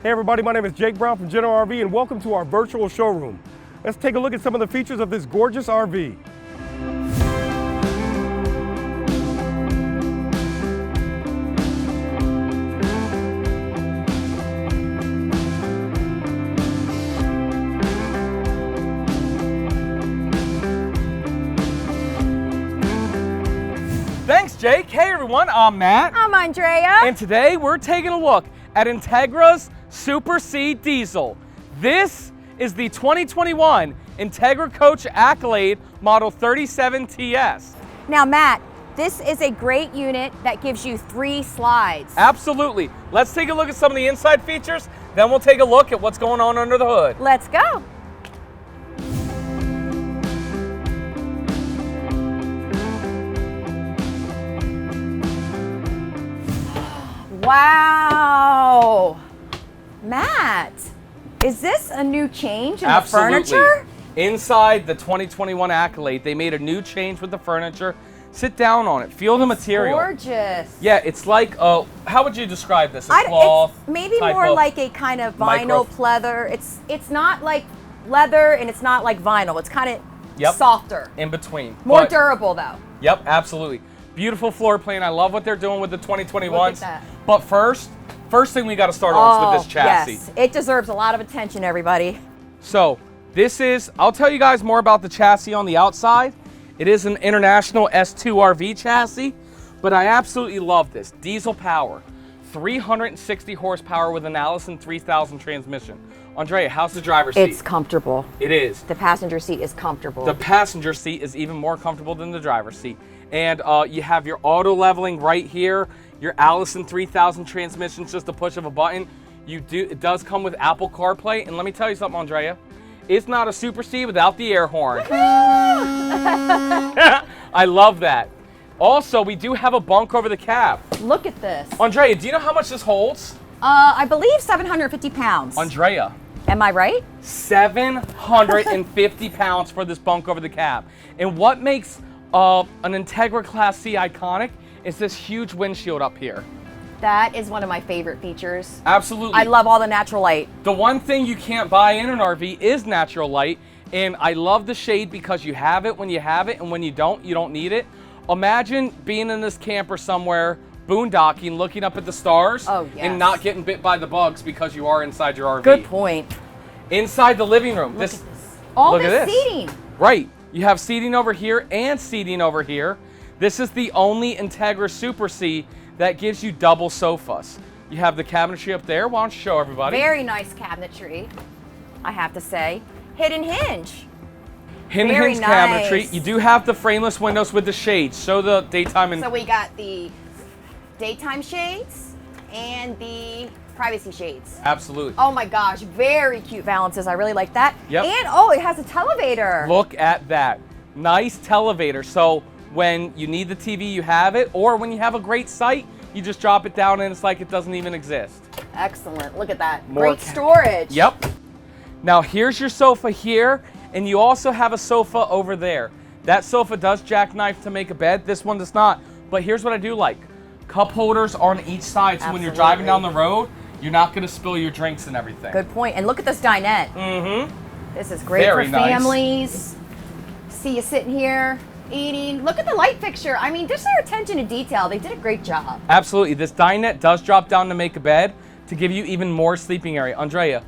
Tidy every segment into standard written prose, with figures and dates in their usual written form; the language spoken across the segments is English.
Hey everybody, my name is Jake Brown from General RV and welcome to our virtual showroom. Let's take a look at some of the features of this gorgeous RV. Thanks, Jake. Hey everyone, I'm Matt. I'm Andrea. And today we're taking a look at Entegra's Super C Diesel. This is the 2021 Entegra Coach Accolade Model 37TS. Now Matt, this is a great unit that gives you 3 slides. Absolutely. Let's take a look at some of the inside features, then we'll take a look at what's going on under the hood. Let's go. Wow. Matt, is this a new change in the furniture? Inside the 2021 Accolade, they made a new change with the furniture. Sit down on it. Feel the material. Gorgeous. Yeah, it's like, how would you describe this? A cloth? It's maybe more like a kind of vinyl pleather. It's not like leather and it's not like vinyl. It's kind of softer. In between. More durable though. Yep, absolutely. Beautiful floor plan. I love what they're doing with the 2021s. Look at that. But first thing we got to start on is with this chassis. Yes, it deserves a lot of attention, everybody. So this is, I'll tell you guys more about the chassis on the outside. It is an International S2RV chassis, but I absolutely love this. Diesel power, 360 horsepower with an Allison 3000 transmission. Andrea, how's the driver's seat? It's comfortable. It is. The passenger seat is comfortable. The passenger seat is even more comfortable than the driver's seat. And you have your auto leveling right here, your Allison 3000 transmission, just a push of a button. It does come with Apple CarPlay, and let me tell you something, Andrea. It's not a Super C without the air horn. I love that. Also, we do have a bunk over the cab. Look at this. Andrea, do you know how much this holds? I believe 750 pounds. Andrea. Am I right? 750 pounds for this bunk over the cab. And what makes an Entegra Class C iconic is this huge windshield up here. That is one of my favorite features. Absolutely. I love all the natural light. The one thing you can't buy in an RV is natural light, and I love the shade because you have it when you have it, and when you don't need it. Imagine being in this camper somewhere, boondocking, looking up at the stars, and not getting bit by the bugs because you are inside your RV. Good point. Inside the living room. Look at this. All this seating. Right. You have seating over here and seating over here. This is the only Entegra Super C that gives you double sofas. You have the cabinetry up there. Why don't you show everybody? Very nice cabinetry, I have to say. Hidden hinge. Hidden hinge cabinetry. You do have the frameless windows with the shades. Show the daytime and... So we got the daytime shades and the privacy shades. Absolutely. Oh my gosh, very cute valances. I really like that. Yep. And oh, it has a televator. Look at that. Nice televator. So when you need the TV, you have it, or when you have a great site, you just drop it down and it's like it doesn't even exist. Excellent. Look at that. More great storage. Yep. Now here's your sofa here, and you also have a sofa over there. That sofa does jackknife to make a bed. This one does not. But here's what I do like. Cup holders on each side, so when you're driving down the road, you're not going to spill your drinks and everything. Good point. And look at this dinette. Mm-hmm. This is great for families. See you sitting here eating. Look at the light fixture. I mean, just their attention to detail. They did a great job. Absolutely. This dinette does drop down to make a bed to give you even more sleeping area. Andrea,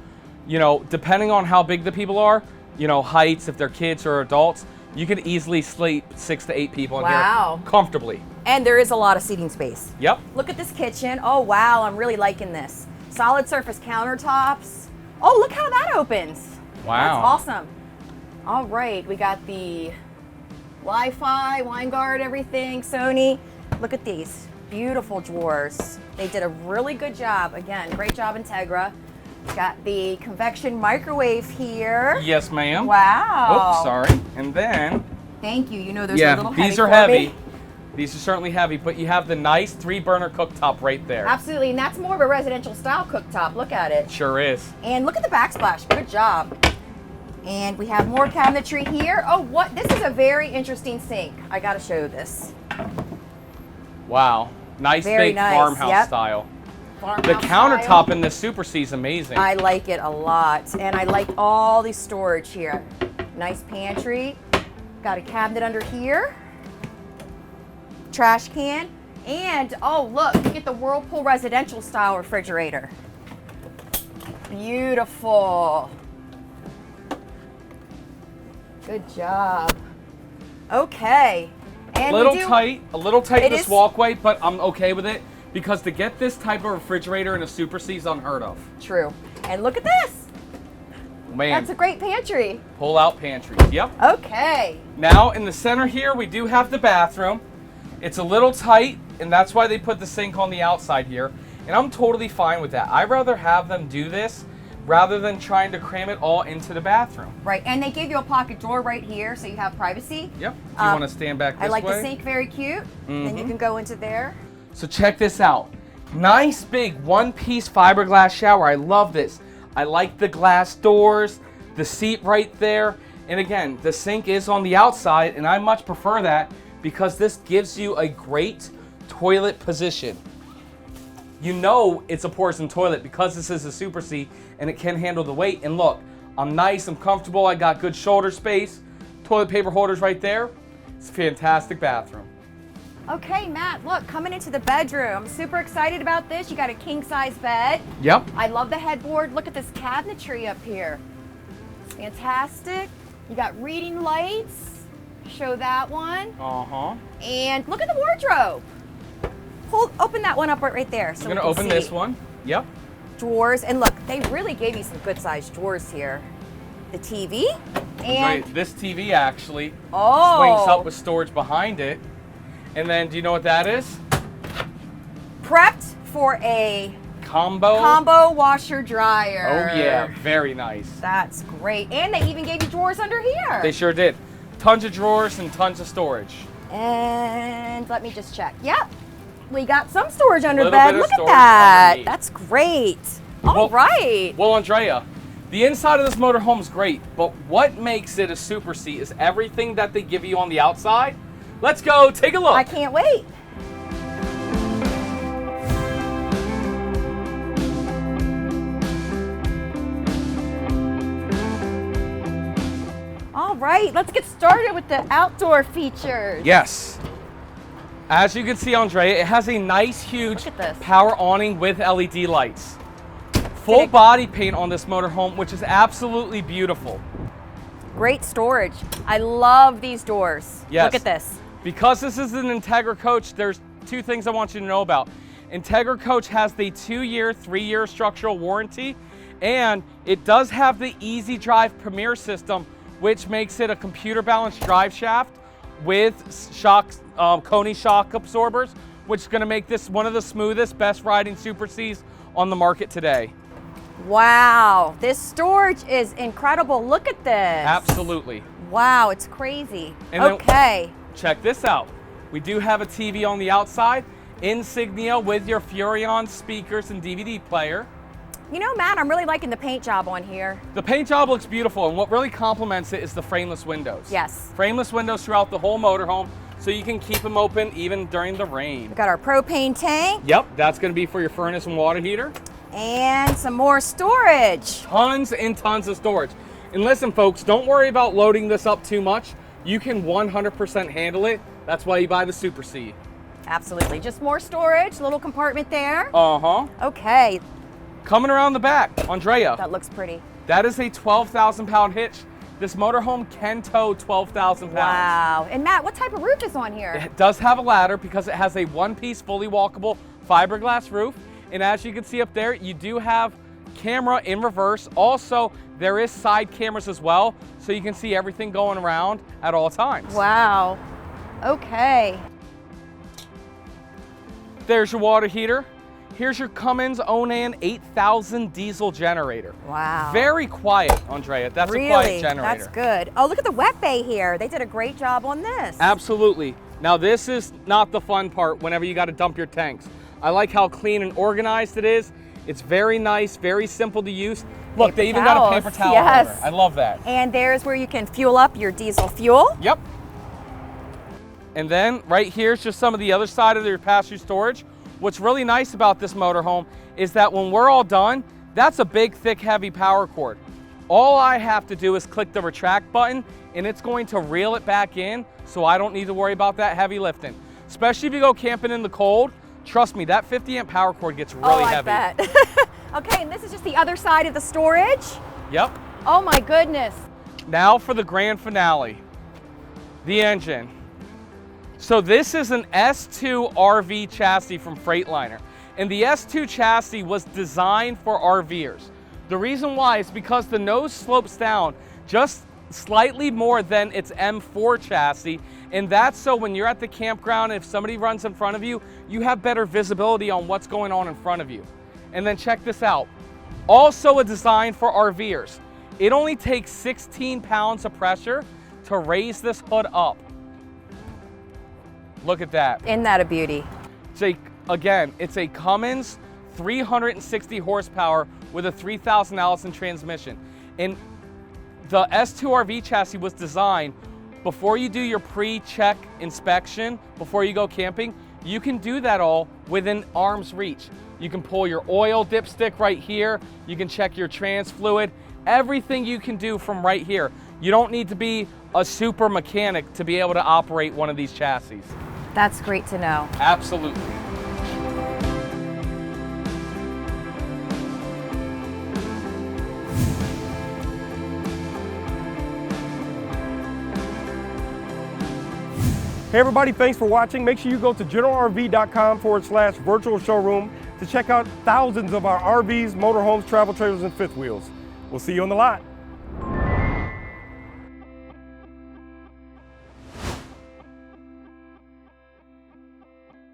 you know, depending on how big the people are, you know, heights, if they're kids or adults, you could easily sleep 6 to 8 people in here comfortably. And there is a lot of seating space. Yep. Look at this kitchen. Oh, wow. I'm really liking this. Solid surface countertops. Oh, look how that opens. Wow. That's awesome. All right. We got the Wi-Fi, wine guard, everything, Sony. Look at these beautiful drawers. They did a really good job. Again, great job, Entegra. Got the convection microwave here. Yes, ma'am. Wow. Oops, sorry. And then... Thank you. You know those are a little heavy. These are heavy. These are certainly heavy, but you have the nice 3-burner cooktop right there. Absolutely, and that's more of a residential style cooktop. Look at it. Sure is. And look at the backsplash. Good job. And we have more cabinetry here. Oh, what? This is a very interesting sink. I got to show you this. Wow. Nice big farmhouse style. The countertop in this Super C is amazing. I like it a lot. And I like all the storage here. Nice pantry. Got a cabinet under here. Trash can. And, oh look, you get the Whirlpool residential style refrigerator. Beautiful. Good job. Okay. And a little tight this walkway, but I'm okay with it because to get this type of refrigerator in a Super C is unheard of. True. And look at this. Man. That's a great pantry. Pull out pantry. Yep. Okay. Now in the center here, we do have the bathroom. It's a little tight, and that's why they put the sink on the outside here. And I'm totally fine with that. I'd rather have them do this rather than trying to cram it all into the bathroom. Right, and they gave you a pocket drawer right here so you have privacy. Yep. Do you want to stand back this way? I like the sink, very cute. Then you can go into there. So check this out. Nice big one-piece fiberglass shower. I love this. I like the glass doors, the seat right there. And again, the sink is on the outside, and I much prefer that because this gives you a great toilet position. You know it's a porcelain toilet because this is a Super C and it can handle the weight. And look, I'm nice, I'm comfortable, I got good shoulder space, toilet paper holders right there. It's a fantastic bathroom. Okay, Matt, look, coming into the bedroom. Super excited about this. You got a king size bed. Yep. I love the headboard. Look at this cabinetry up here. It's fantastic. You got reading lights. Show that one. Uh-huh. And look at the wardrobe. Open that one up right there. So I'm gonna open this one. Yep. Drawers, and look, they really gave you some good sized drawers here. The TV, and this TV actually swings oh, up with storage behind it. And then, do you know what that is? Prepped for a combo washer dryer. Oh yeah, very nice. That's great. And they even gave you drawers under here. They sure did. Tons of drawers and tons of storage. And let me just check. Yep. We got some storage under the Little bed. bit of Look at storage that. underneath. That's great. All right. Well, Andrea, the inside of this motorhome is great, but what makes it a Super C is everything that they give you on the outside. Let's go take a look. I can't wait. All right, let's get started with the outdoor features. Yes. As you can see, Andrea, it has a nice, huge Look at this. power awning with LED lights. Full body paint on this motorhome, which is absolutely beautiful. Great storage. I love these doors. Yes. Look at this. Because this is an Entegra Coach, there's two things I want you to know about. Entegra Coach has the 2-year, 3-year structural warranty, and it does have the Easy Drive Premier system, which makes it a computer balanced drive shaft with shock, Koni shock absorbers, which is going to make this one of the smoothest, best riding Super Cs on the market today. Wow, this storage is incredible. Look at this. Absolutely. Wow, it's crazy. And then- okay. Check this out. We do have a TV on the outside, Insignia with your Furrion speakers and DVD player. You know, Matt, I'm really liking the paint job on here. The paint job looks beautiful, and what really complements it is the frameless windows. Yes. Frameless windows throughout the whole motorhome, so you can keep them open even during the rain. We got our propane tank. Yep, that's going to be for your furnace and water heater. And some more storage. Tons and tons of storage. And listen, folks, don't worry about loading this up too much. You can 100% handle it. That's why you buy the Super C. Absolutely. Just more storage, little compartment there. Uh-huh. Okay. Coming around the back, Andrea. That looks pretty. That is a 12,000 pound hitch. This motorhome can tow 12,000 pounds. Wow. And Matt, what type of roof is on here? It does have a ladder because it has a one-piece, fully walkable fiberglass roof. And as you can see up there, you do have camera in reverse. Also, there is side cameras as well, so you can see everything going around at all times. Wow. Okay. There's your water heater. Here's your Cummins Onan 8000 diesel generator. Wow. Very quiet, Andrea. That's really? A quiet generator. That's good. Oh, look at the wet bay here. They did a great job on this. Absolutely. Now, this is not the fun part whenever you got to dump your tanks. I like how clean and organized it is. It's very nice, very simple to use. Look, Paper they even towels. got a paper towel Yes. holder. I love that. And there's where you can fuel up your diesel fuel. Yep. And then right here's just some of the other side of your pass-through storage. What's really nice about this motorhome is that when we're all done, that's a big, thick, heavy power cord. All I have to do is click the retract button and it's going to reel it back in, so I don't need to worry about that heavy lifting. Especially if you go camping in the cold, trust me, that 50 amp power cord gets really heavy. I bet. Okay, and this is just the other side of the storage? Yep. Oh my goodness. Now for the grand finale, the engine. So this is an S2RV chassis from Freightliner. And the S2 chassis was designed for RVers. The reason why is because the nose slopes down just slightly more than its M4 chassis. And that's so when you're at the campground, if somebody runs in front of you, you have better visibility on what's going on in front of you. And then check this out. Also a design for RVers. It only takes 16 pounds of pressure to raise this hood up. Look at that. Isn't that a beauty? Again, it's a Cummins 360 horsepower with a 3000 Allison transmission. And the S2RV chassis was designed before you do your pre-check inspection, before you go camping, you can do that all within arm's reach. You can pull your oil dipstick right here. You can check your trans fluid. Everything you can do from right here. You don't need to be a super mechanic to be able to operate one of these chassis. That's great to know. Absolutely. Hey everybody, thanks for watching. Make sure you go to generalrv.com/virtual showroom to check out thousands of our RVs, motorhomes, travel trailers, and fifth wheels. We'll see you on the lot.